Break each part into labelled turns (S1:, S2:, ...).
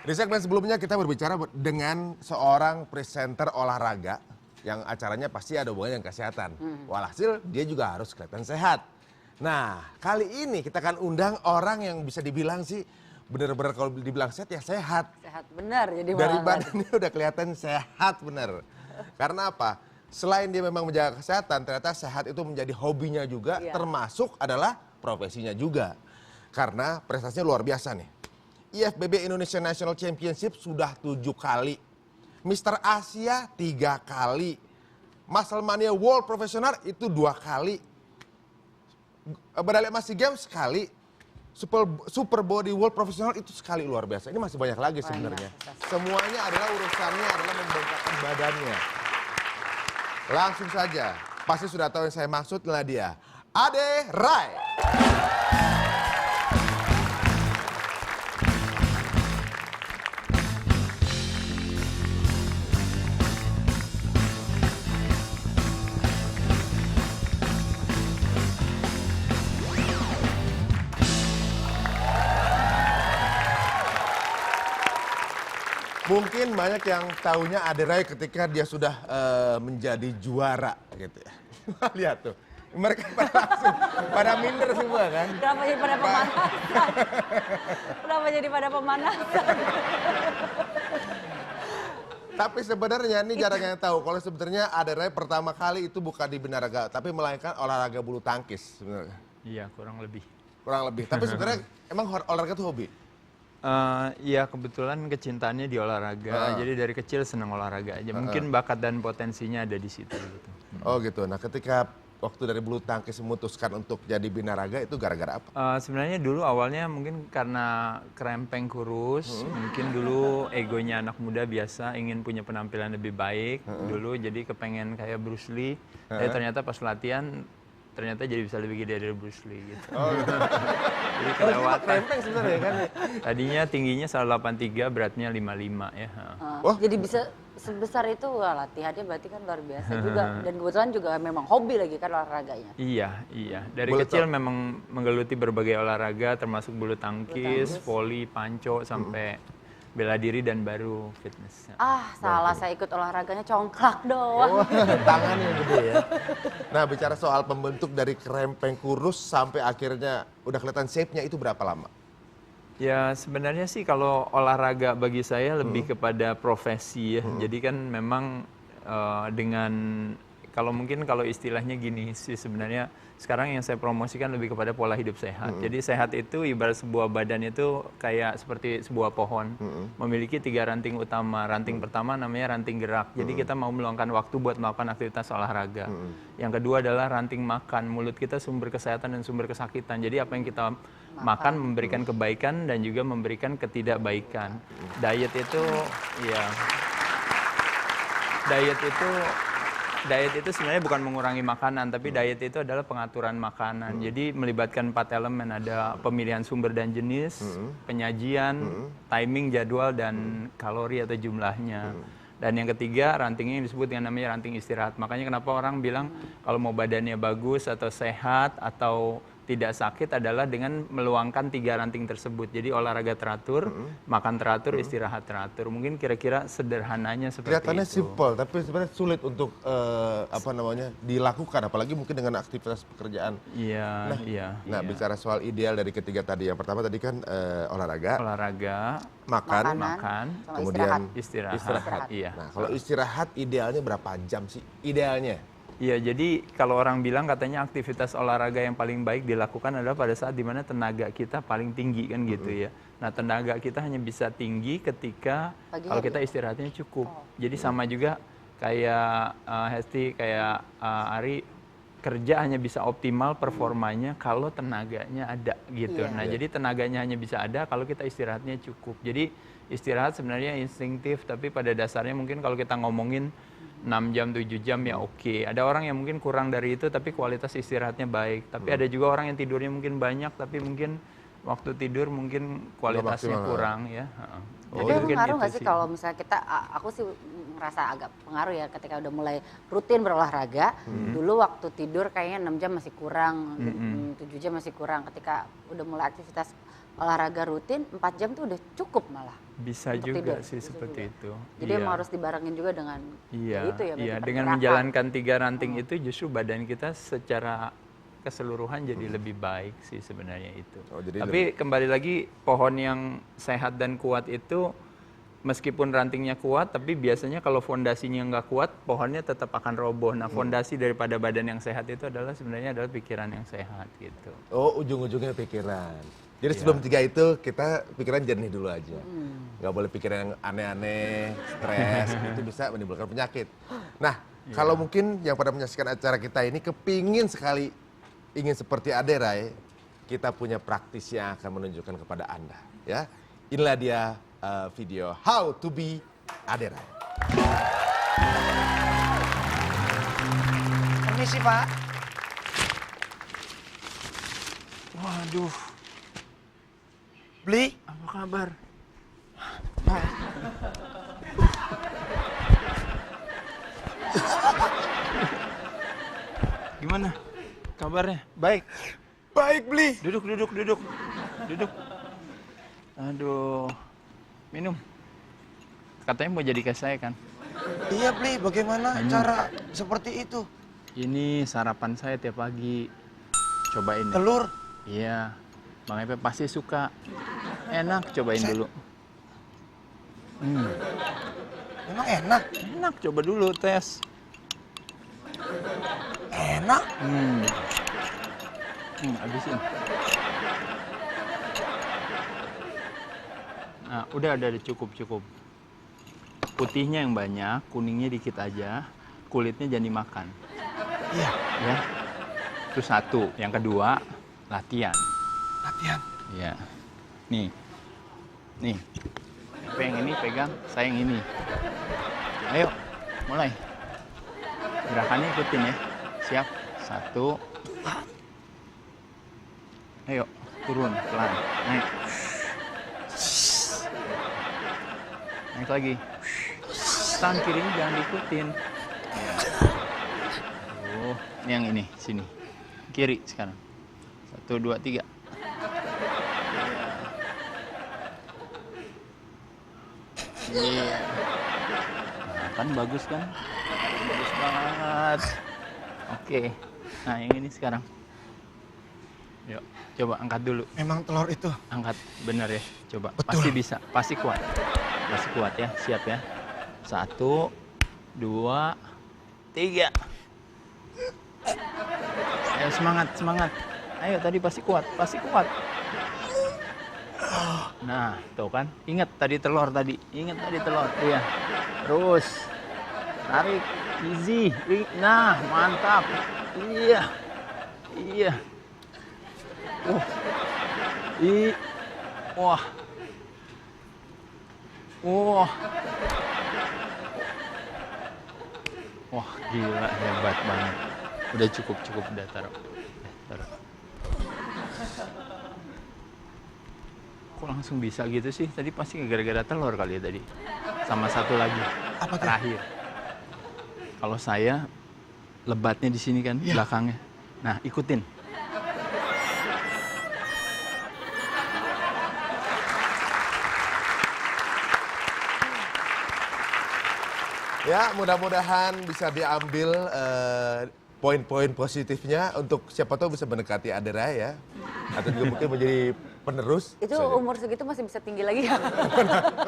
S1: Di segmen sebelumnya kita berbicara dengan seorang presenter olahraga yang acaranya pasti ada hubungannya dengan kesehatan. Walhasil dia juga harus kelihatan sehat. Nah, kali ini kita akan undang orang yang bisa dibilang sih benar-benar kalau dibilang sehat ya sehat.
S2: Sehat benar jadi
S1: Dari
S2: malah.
S1: badannya udah kelihatan sehat bener. Karena apa? Selain dia memang menjaga kesehatan, ternyata sehat itu menjadi hobinya juga,
S2: Iya.
S1: termasuk adalah profesinya juga. Karena prestasinya luar biasa nih. IFBB Indonesia National Championship sudah 7 kali. Mister Asia 3 kali. Musclemania World Professional itu 2 kali. Medali emas SEA Games sekali. Super Body World Professional itu sekali, luar biasa. Ini masih banyak lagi sebenarnya. Semuanya adalah urusannya adalah membengkakkan badannya. Langsung saja, pasti sudah tahu yang saya maksud lah dia. Ade Rai. Mungkin banyak yang tahunya Ade Rai ketika dia sudah menjadi juara gitu ya. Lihat tuh, mereka pada minder semua kan.
S2: Kenapa jadi pada pemanasan? Kenapa jadi pada pemanasan?
S1: Tapi sebenarnya ini jarang yang tahu kalau sebenarnya Ade Rai pertama kali itu bukan di binaraga, tapi melainkan olahraga bulu tangkis sebenarnya.
S3: Iya, kurang lebih.
S1: Kurang lebih. Tapi sebenarnya emang olahraga itu hobi.
S3: Iya, kebetulan kecintaannya di olahraga. Jadi dari kecil senang olahraga aja. Mungkin bakat dan potensinya ada di situ gitu.
S1: Oh gitu. Nah, ketika waktu dari bulu tangkis memutuskan untuk jadi binaraga itu gara-gara apa?
S3: Sebenarnya dulu awalnya mungkin karena kerempeng kurus, mungkin dulu egonya anak muda biasa ingin punya penampilan lebih baik dulu, jadi kepengen kayak Bruce Lee. Tapi ternyata pas latihan ternyata jadi bisa lebih gede dari Bruce Lee gitu.
S1: Oh gitu.
S3: Jadi kelewatan.
S1: Krempeng sebenarnya kan.
S3: Tadinya tingginya 183, beratnya 55 ya.
S1: Wah.
S2: Jadi bisa sebesar itu, wah, latihannya berarti kan luar biasa juga. Dan kebetulan juga memang hobi lagi kan olahraganya.
S3: Iya, iya. Dari
S1: Bulu
S3: kecil memang menggeluti berbagai olahraga termasuk bulu tangkis, voli, panco, sampai bela diri dan baru fitness.
S2: Salah, saya ikut olahraganya congklak doang.
S1: Oh, tangannya gede ya. Nah, bicara soal pembentuk dari krempeng kurus sampai akhirnya udah kelihatan shape-nya itu berapa lama?
S3: Ya sebenarnya sih kalau olahraga bagi saya lebih kepada profesi ya. Jadi kan memang dengan kalau istilahnya gini sih sebenarnya sekarang yang saya promosikan lebih kepada pola hidup sehat. Jadi sehat itu ibarat sebuah badan itu kayak seperti sebuah pohon. Memiliki 3 ranting utama. Ranting pertama namanya ranting gerak. Jadi kita mau meluangkan waktu buat melakukan aktivitas olahraga. Yang kedua adalah ranting makan. Mulut kita sumber kesehatan dan sumber kesakitan. Jadi apa yang kita makan memberikan kebaikan dan juga memberikan ketidakbaikan. Diet itu ya diet itu sebenarnya bukan mengurangi makanan, tapi diet itu adalah pengaturan makanan. Jadi melibatkan 4 elemen, ada pemilihan sumber dan jenis, penyajian, timing, jadwal, dan kalori atau jumlahnya. Dan yang ketiga, rantingnya yang disebut dengan namanya ranting istirahat. Makanya kenapa orang bilang kalau mau badannya bagus atau sehat atau tidak sakit adalah dengan meluangkan 3 ranting tersebut. Jadi olahraga teratur, makan teratur, istirahat teratur. Mungkin kira-kira sederhananya seperti
S1: Kelihatannya
S3: itu.
S1: simpel, tapi sebenarnya sulit untuk dilakukan, apalagi mungkin dengan aktivitas pekerjaan.
S3: Iya,
S1: Nah,
S3: iya.
S1: bicara soal ideal dari ketiga tadi, yang pertama tadi kan olahraga,
S3: Olahraga,
S1: makan,
S3: makan,
S2: sama
S1: kemudian
S3: istirahat. Iya.
S1: Nah, kalau istirahat idealnya berapa jam sih? Idealnya?
S3: Iya, jadi kalau orang bilang katanya aktivitas olahraga yang paling baik dilakukan adalah pada saat dimana tenaga kita paling tinggi kan gitu ya. Nah, tenaga kita hanya bisa tinggi ketika kalau kita istirahatnya cukup. Jadi sama juga kayak Hesti, kayak Ari, kerja hanya bisa optimal performanya kalau tenaganya ada gitu. Nah, jadi tenaganya hanya bisa ada kalau kita istirahatnya cukup. Jadi istirahat sebenarnya instinktif, tapi pada dasarnya mungkin kalau kita ngomongin 6 jam, 7 jam ya oke. Ada orang yang mungkin kurang dari itu tapi kualitas istirahatnya baik. Tapi ada juga orang yang tidurnya mungkin banyak tapi mungkin waktu tidur mungkin kualitasnya kurang ya.
S2: Tapi pengaruh nggak sih kalau misalnya kita, aku sih ngerasa agak pengaruh ya ketika udah mulai rutin berolahraga. Dulu waktu tidur kayaknya 6 jam masih kurang, 7 jam masih kurang. Ketika udah mulai aktivitas olahraga rutin 4 jam tuh udah cukup malah.
S3: Bisa
S2: untuk
S3: juga
S2: tidur.
S3: sih
S2: Bisa
S3: seperti
S2: juga.
S3: itu.
S2: Jadi emang harus dibarengin juga dengan itu ya.
S3: Iya,
S2: berarti
S3: dengan
S2: pergerakan.
S3: menjalankan 3 ranting itu justru badan kita secara keseluruhan jadi lebih baik sih sebenarnya itu. Tapi kembali lagi pohon yang sehat dan kuat itu meskipun rantingnya kuat, tapi biasanya kalau fondasinya nggak kuat, pohonnya tetap akan roboh. Nah, fondasi daripada badan yang sehat itu adalah sebenarnya adalah pikiran yang sehat gitu.
S1: Oh, ujung-ujungnya pikiran. Jadi sebelum 3 itu kita pikiran jernih dulu aja. Nggak boleh pikiran yang aneh-aneh, stres, itu bisa menimbulkan penyakit. Nah, kalau mungkin yang pada menyaksikan acara kita ini kepingin sekali ingin seperti Aderai, kita punya praktisi yang akan menunjukkan kepada Anda. Ya, inilah dia video How to be Aderai.
S4: Permisi, Pak.
S3: Waduh,
S4: Beli?
S3: apa kabar? Gimana kabarnya? Baik.
S4: Baik, Beli.
S3: Duduk. Aduh, minum. Katanya mau jadi kayak saya kan?
S4: Iya, Beli. Bagaimana
S3: Minum.
S4: cara seperti itu?
S3: Ini sarapan saya tiap pagi. Cobain ya.
S4: Telur?
S3: Iya, Bang Epe pasti suka. Enak, cobain dulu.
S4: Memang enak.
S3: Enak, coba dulu tes.
S4: Enak.
S3: Habisin. Nah, udah cukup. Putihnya yang banyak, kuningnya dikit aja, kulitnya jangan dimakan.
S4: Iya.
S3: Ya. Itu satu. Yang kedua, latihan.
S4: Latihan.
S3: Iya. Nih. Apa yang ini pegang, saya yang ini. Ayo, mulai. Gerakannya ikutin ya. Siap. 1. Ayo, turun pelan. Naik. Naik lagi. Tangan kirinya jangan diikutin. Ini yang ini, sini. Kiri sekarang. 1, 2, 3. Iya. Nah, kan bagus kan? Bagus banget. Oke. Nah, yang ini sekarang. Yuk, coba angkat dulu.
S4: Memang telur itu.
S3: Angkat, bener ya. Coba.
S4: Betul.
S3: Pasti bisa, pasti kuat. Pasti kuat ya, siap ya. 1, 2, 3. Ayo semangat. Ayo tadi pasti kuat. Nah, tuh kan. Ingat tadi telur tadi. Iya. Terus. Tarik. Easy. Nah, mantap. Iya. Wah. Wah, gila, hebat banget. Udah cukup, udah taruh. Kok langsung bisa gitu sih? Tadi pasti gara-gara telur kali ya tadi. Sama satu lagi.
S4: Apa tuh?
S3: Terakhir. Kalau saya lebatnya di sini kan, belakangnya. Nah, ikutin.
S1: Ya, mudah-mudahan bisa diambil poin-poin positifnya untuk siapa tahu bisa mendekati Aderai ya. Atau juga mungkin menjadi penerus.
S2: Itu umur segitu masih bisa tinggi lagi ya?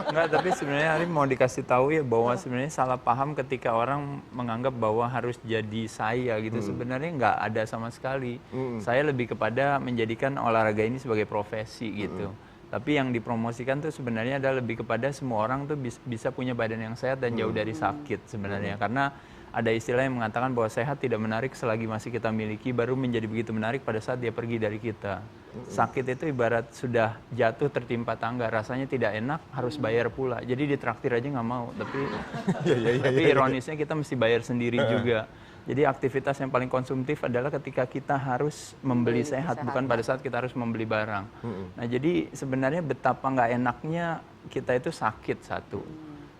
S3: Enggak, tapi sebenarnya Ari mau dikasih tahu ya bahwa sebenarnya salah paham ketika orang menganggap bahwa harus jadi saya gitu. Sebenarnya nggak ada sama sekali. Saya lebih kepada menjadikan olahraga ini sebagai profesi gitu. Tapi yang dipromosikan tuh sebenarnya adalah lebih kepada semua orang tuh bisa punya badan yang sehat dan jauh dari sakit sebenarnya. Karena ada istilah yang mengatakan bahwa sehat tidak menarik selagi masih kita miliki, baru menjadi begitu menarik pada saat dia pergi dari kita. Sakit itu ibarat sudah jatuh tertimpa tangga, rasanya tidak enak, harus bayar pula. Jadi ditraktir aja nggak mau, tapi ironisnya kita mesti bayar sendiri juga. Jadi aktivitas yang paling konsumtif adalah ketika kita harus membeli sehat, bukan pada saat kita harus membeli barang. Nah, jadi sebenarnya betapa nggak enaknya kita itu sakit satu.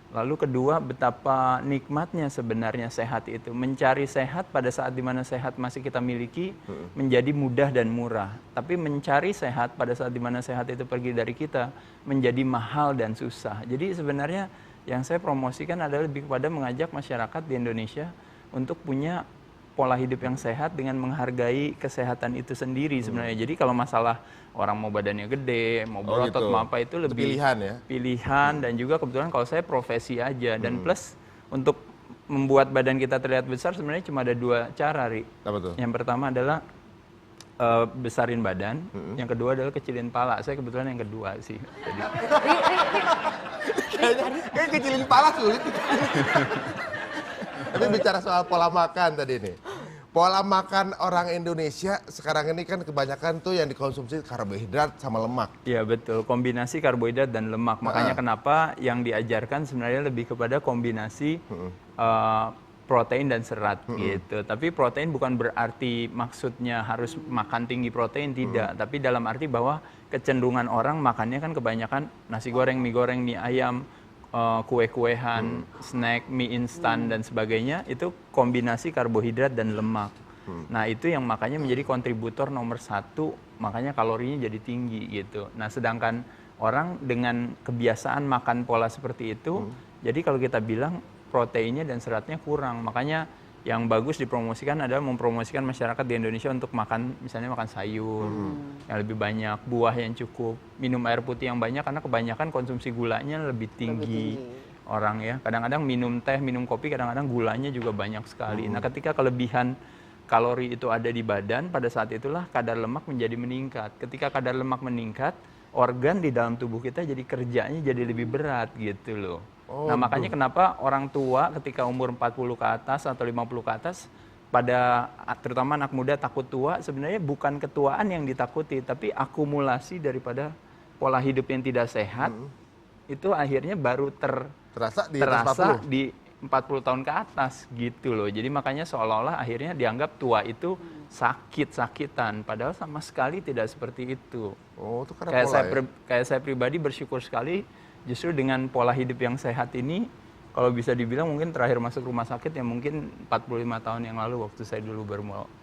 S3: Lalu kedua, betapa nikmatnya sebenarnya sehat itu. Mencari sehat pada saat dimana sehat masih kita miliki menjadi mudah dan murah. Tapi mencari sehat pada saat dimana sehat itu pergi dari kita menjadi mahal dan susah. Jadi sebenarnya yang saya promosikan adalah lebih kepada mengajak masyarakat di Indonesia untuk punya pola hidup yang sehat dengan menghargai kesehatan itu sendiri sebenarnya. Jadi kalau masalah orang mau badannya gede, mau berotot,
S1: gitu.
S3: mau apa itu lebih
S1: Pilihan ya?
S3: Pilihan dan juga kebetulan kalau saya profesi aja. Dan plus untuk membuat badan kita terlihat besar sebenarnya cuma ada 2 cara, Ri.
S1: Apa tuh?
S3: Yang pertama adalah besarin badan, yang kedua adalah kecilin pala. Saya kebetulan yang kedua sih. Jadi,
S1: Kayaknya kecilin pala sulit. Tapi bicara soal pola makan tadi nih. Pola makan orang Indonesia sekarang ini kan kebanyakan tuh yang dikonsumsi karbohidrat sama lemak.
S3: ya betul, kombinasi karbohidrat dan lemak. Makanya kenapa yang diajarkan sebenarnya lebih kepada kombinasi protein dan serat gitu. Tapi protein bukan berarti maksudnya harus makan tinggi protein, tidak. Tapi dalam arti bahwa kecenderungan orang makannya kan kebanyakan nasi goreng, mie ayam, kue-kuehan, snack, mie instan dan sebagainya, itu kombinasi karbohidrat dan lemak. Nah itu yang makanya menjadi kontributor nomor 1, makanya kalorinya jadi tinggi gitu. Nah sedangkan orang dengan kebiasaan makan pola seperti itu, jadi kalau kita bilang proteinnya dan seratnya kurang, makanya yang bagus dipromosikan adalah mempromosikan masyarakat di Indonesia untuk makan, misalnya makan sayur yang lebih banyak, buah yang cukup, minum air putih yang banyak, karena kebanyakan konsumsi gulanya lebih tinggi orang ya. Kadang-kadang minum teh, minum kopi, kadang-kadang gulanya juga banyak sekali. Nah ketika kelebihan kalori itu ada di badan, pada saat itulah kadar lemak menjadi meningkat. Ketika kadar lemak meningkat, organ di dalam tubuh kita jadi kerjanya jadi lebih berat gitu loh. Nah makanya kenapa orang tua ketika umur 40 ke atas atau 50 ke atas, pada terutama anak muda takut tua, sebenarnya bukan ketuaan yang ditakuti, tapi akumulasi daripada pola hidup yang tidak sehat, itu akhirnya baru
S1: Terasa di atas 40.
S3: di 40 tahun ke atas gitu loh. Jadi makanya seolah-olah akhirnya dianggap tua itu sakit-sakitan, padahal sama sekali tidak seperti itu.
S1: Oh, itu karena pola ya?
S3: Kayak saya pribadi bersyukur sekali justru dengan pola hidup yang sehat ini, kalau bisa dibilang mungkin terakhir masuk rumah sakit ya mungkin 45 tahun yang lalu waktu saya dulu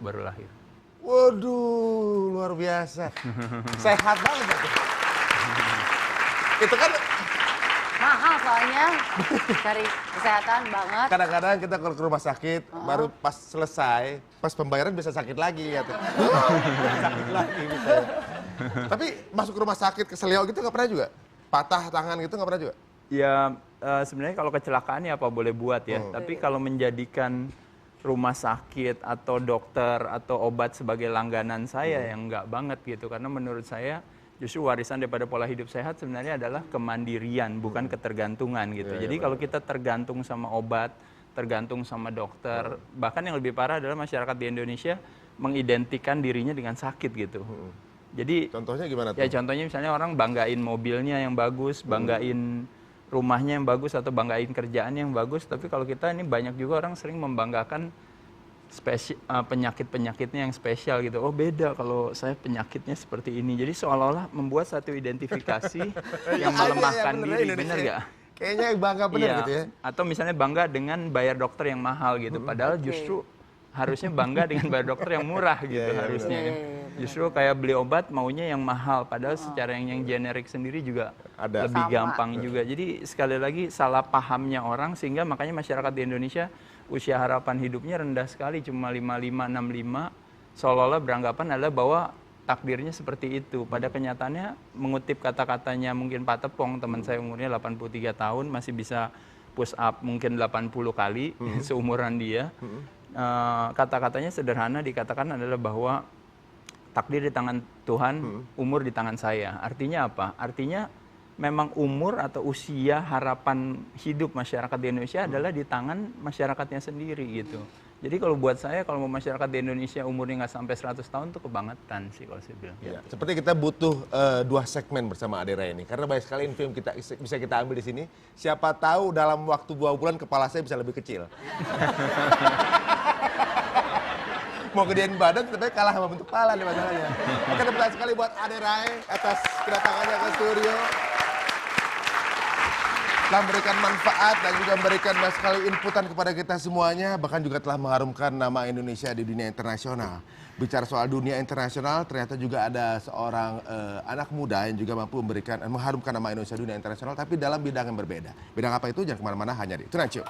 S3: baru lahir.
S1: Waduh, luar biasa. Sehat banget itu. Itu kan
S2: Mahal soalnya cari kesehatan banget.
S1: kadang-kadang kita kalau ke rumah sakit, baru pas selesai, pas pembayaran bisa sakit lagi gitu. Sakit lagi misalnya. Tapi masuk ke rumah sakit, ke seleo gitu nggak pernah juga? Patah tangan gitu nggak pernah juga?
S3: Ya sebenarnya kalau kecelakaan ya apa boleh buat ya. Tapi kalau menjadikan rumah sakit atau dokter atau obat sebagai langganan saya yang enggak banget gitu. Karena menurut saya justru warisan daripada pola hidup sehat sebenarnya adalah kemandirian, bukan ketergantungan gitu. Jadi kalau kita tergantung sama obat, tergantung sama dokter, bahkan yang lebih parah adalah masyarakat di Indonesia mengidentikan dirinya dengan sakit gitu. Jadi
S1: Contohnya gimana tuh?
S3: ya contohnya misalnya orang banggain mobilnya yang bagus, banggain rumahnya yang bagus atau banggain kerjaannya yang bagus, tapi kalau kita ini banyak juga orang sering membanggakan penyakit-penyakitnya yang spesial gitu. Oh beda kalau saya penyakitnya seperti ini. Jadi seolah-olah membuat satu identifikasi yang melemahkan diri, benar nggak?
S1: Kayaknya bangga bener
S3: Iya.
S1: gitu ya.
S3: Atau misalnya bangga dengan bayar dokter yang mahal gitu. Padahal justru harusnya bangga dengan bayar dokter yang murah gitu harusnya. Justru kayak beli obat maunya yang mahal. Padahal secara yang generik sendiri juga
S1: Ada.
S3: lebih
S2: Sama.
S3: gampang juga. Jadi sekali lagi salah pahamnya orang sehingga makanya masyarakat di Indonesia usia harapan hidupnya rendah sekali, cuma 55, 65. Seolah-olah beranggapan adalah bahwa takdirnya seperti itu. Pada kenyataannya mengutip kata-katanya mungkin Pak Tepong, teman saya umurnya 83 tahun, masih bisa push up mungkin 80 kali seumuran dia. Kata-katanya sederhana, dikatakan adalah bahwa takdir di tangan Tuhan, umur di tangan saya. Artinya apa? Artinya memang umur atau usia harapan hidup masyarakat di Indonesia adalah di tangan masyarakatnya sendiri gitu. Jadi kalau buat saya, kalau mau masyarakat di Indonesia umurnya nggak sampai 100 tahun tuh kebangetan sih kalau saya bilang.
S1: Ya, seperti kita butuh 2 segmen bersama Adera ini. Karena banyak sekali info yang kita bisa kita ambil di sini. Siapa tahu dalam waktu 2 bulan kepala saya bisa lebih kecil. Mau gedein badan tapi kalah sama bentuk kepala nih masalahnya. Oke, terima kasih sekali buat Adera atas kedatangannya ke studio. telah memberikan manfaat dan juga memberikan banyak sekali inputan kepada kita semuanya, bahkan juga telah mengharumkan nama Indonesia di dunia internasional. Bicara soal dunia internasional, ternyata juga ada seorang anak muda yang juga mampu mengharumkan nama Indonesia di dunia internasional, tapi dalam bidang yang berbeda. Bidang apa itu? Jangan kemana-mana, hanya di Tonight Show.